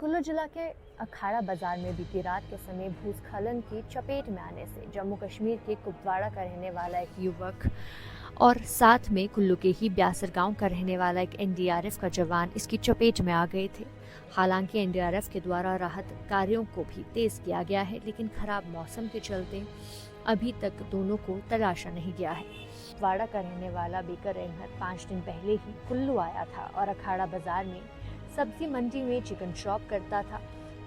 कुल्लू जिला के अखाड़ा बाजार में बीती रात के समय भूस्खलन की चपेट में आने से जम्मू कश्मीर के कुपवाड़ा का रहने वाला एक युवक और साथ में कुल्लू के ही ब्यासर गांव का रहने वाला एक एनडीआरएफ का जवान इसकी चपेट में आ गए थे। हालांकि एनडीआरएफ के द्वारा राहत कार्यों को भी तेज किया गया है, लेकिन खराब मौसम के चलते अभी तक दोनों को तलाशा नहीं गया है। कुपवाड़ा का रहने वाला बेकर अहमद 5 दिन पहले ही कुल्लू आया था और अखाड़ा बाजार में सब्जी मंडी में चिकन शॉप करता था।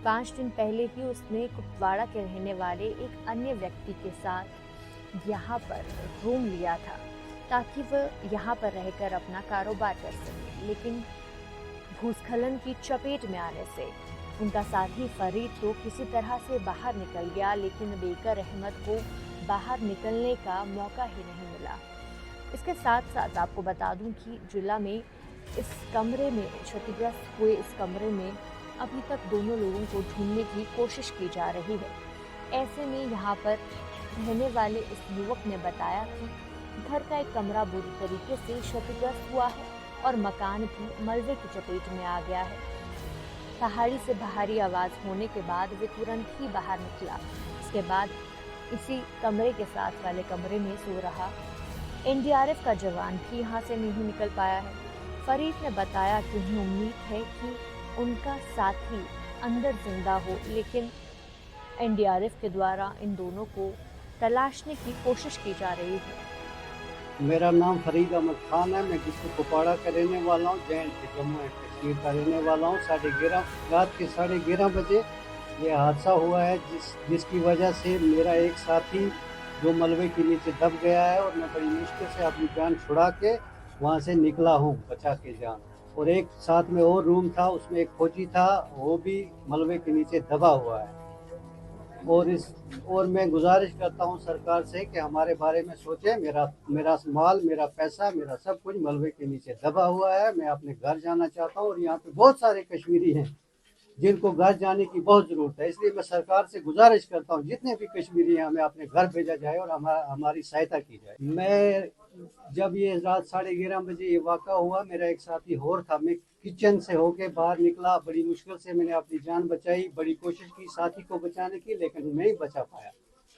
5 दिन पहले ही उसने कुपवाड़ा के रहने वाले एक अन्य व्यक्ति के साथ यहाँ पर रूम लिया था ताकि वह यहाँ पर रहकर अपना कारोबार कर सके, लेकिन भूस्खलन की चपेट में आने से उनका साथी फरीद तो किसी तरह से बाहर निकल गया, लेकिन बेकर अहमद को बाहर निकलने का मौका ही नहीं मिला। इसके साथ साथ आपको बता दूं कि जिला में इस कमरे में क्षतिग्रस्त हुए इस कमरे में अभी तक दोनों लोगों को ढूंढने की कोशिश की जा रही है। ऐसे में यहाँ पर रहने वाले इस युवक ने बताया कि घर का एक कमरा बुरी तरीके से क्षतिग्रस्त हुआ है और मकान भी मलबे की चपेट में आ गया है। पहाड़ी से भारी आवाज होने के बाद वे तुरंत ही बाहर निकला। इसके बाद इसी कमरे के साथ वाले कमरे में सो रहा एनडीआरएफ का जवान भी यहाँ से नहीं निकल पाया है। फरीद ने बताया कि उन्हें उम्मीद है कि उनका साथी अंदर जिंदा हो, लेकिन एनडीआरएफ के द्वारा इन दोनों को तलाशने की कोशिश की जा रही है। मेरा नाम फरीद अहमद खान है। मैं डिस्ट्रिक्ट कुपवाड़ा का रहने वाला हूँ, जम्मू एंड कश्मीर का रहने वाला हूँ। रात के 11:30 बजे ये हादसा हुआ है, जिसकी वजह से मेरा एक साथी जो मलबे के नीचे दब गया है और मैं बड़ी मुश्किल से अपनी जान छुड़ा के वहाँ से निकला हूँ, बचा के जान। और एक साथ में और रूम था, उसमें एक फौजी था, वो भी मलबे के नीचे दबा हुआ है। और मैं गुजारिश करता हूँ सरकार से कि हमारे बारे में सोचे। मेरा माल, मेरा पैसा, मेरा सब कुछ मलबे के नीचे दबा हुआ है। मैं अपने घर जाना चाहता हूँ और यहाँ पे बहुत सारे कश्मीरी हैं जिनको घर जाने की बहुत ज़रूरत है। इसलिए मैं सरकार से गुजारिश करता हूँ जितने भी कश्मीरी हैं हमें अपने घर भेजा जाए और हमारी सहायता की जाए। मैं जब ये रात 11:30 बजे ये वाक़ा हुआ, मेरा एक साथी और था। मैं किचन से होके बाहर निकला, बड़ी मुश्किल से मैंने अपनी जान बचाई, बड़ी कोशिश की साथी को बचाने की, लेकिन नहीं बचा पाया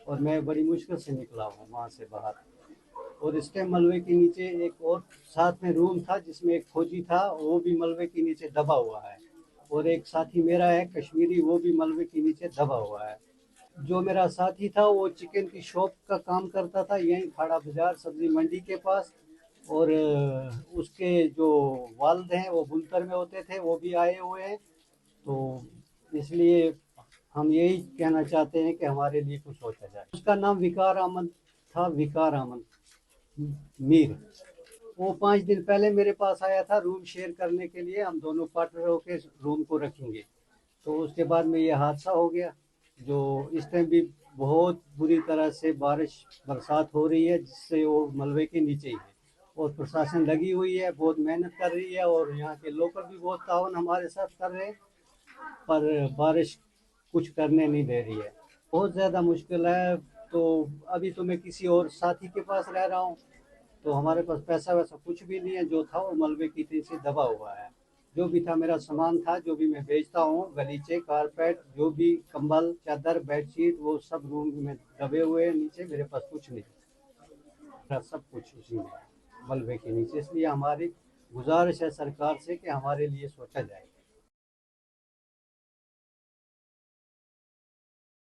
और मैं बड़ी मुश्किल से निकला हूँ वहाँ से बाहर। और इसके मलबे के नीचे एक और साथ में रूम था जिसमें एक फौजी था, वो भी मलबे के नीचे दबा हुआ है। और एक साथी मेरा है कश्मीरी, वो भी मलबे के नीचे दबा हुआ है। जो मेरा साथी था वो चिकन की शॉप का काम करता था यहीं खाड़ा बाजार सब्जी मंडी के पास। और उसके जो वालिद हैं वो बुलतर में होते थे, वो भी आए हुए हैं। तो इसलिए हम यही कहना चाहते हैं कि हमारे लिए कुछ सोचा जाए। उसका नाम विकार अहमद था, विकार अहमद मीर। वो 5 दिन पहले मेरे पास आया था रूम शेयर करने के लिए, हम दोनों पार्टनर होकर रूम को रखेंगे। तो उसके बाद में ये हादसा हो गया। जो इस टाइम भी बहुत बुरी तरह से बरसात हो रही है, जिससे वो मलबे के नीचे ही है। और प्रशासन लगी हुई है, बहुत मेहनत कर रही है और यहाँ के लोकल भी बहुत ताउन हमारे साथ कर रहे हैं, पर बारिश कुछ करने नहीं दे रही है। बहुत ज़्यादा मुश्किल है। तो अभी तो मैं किसी और साथी के पास रह रहा हूँ, तो हमारे पास पैसा वैसा कुछ भी नहीं है। जो था वो मलबे की नीचे दबा हुआ है। जो भी था मेरा सामान था, जो भी मैं बेचता हूँ, गलीचे, कारपेट, जो भी कंबल, चादर, बेडशीट, वो सब रूम में दबे हुए हैं नीचे। मेरे पास कुछ नहीं, मेरा सब कुछ उसी में है, मलबे के नीचे। इसलिए हमारी गुजारिश है सरकार से कि हमारे लिए सोचा जाए।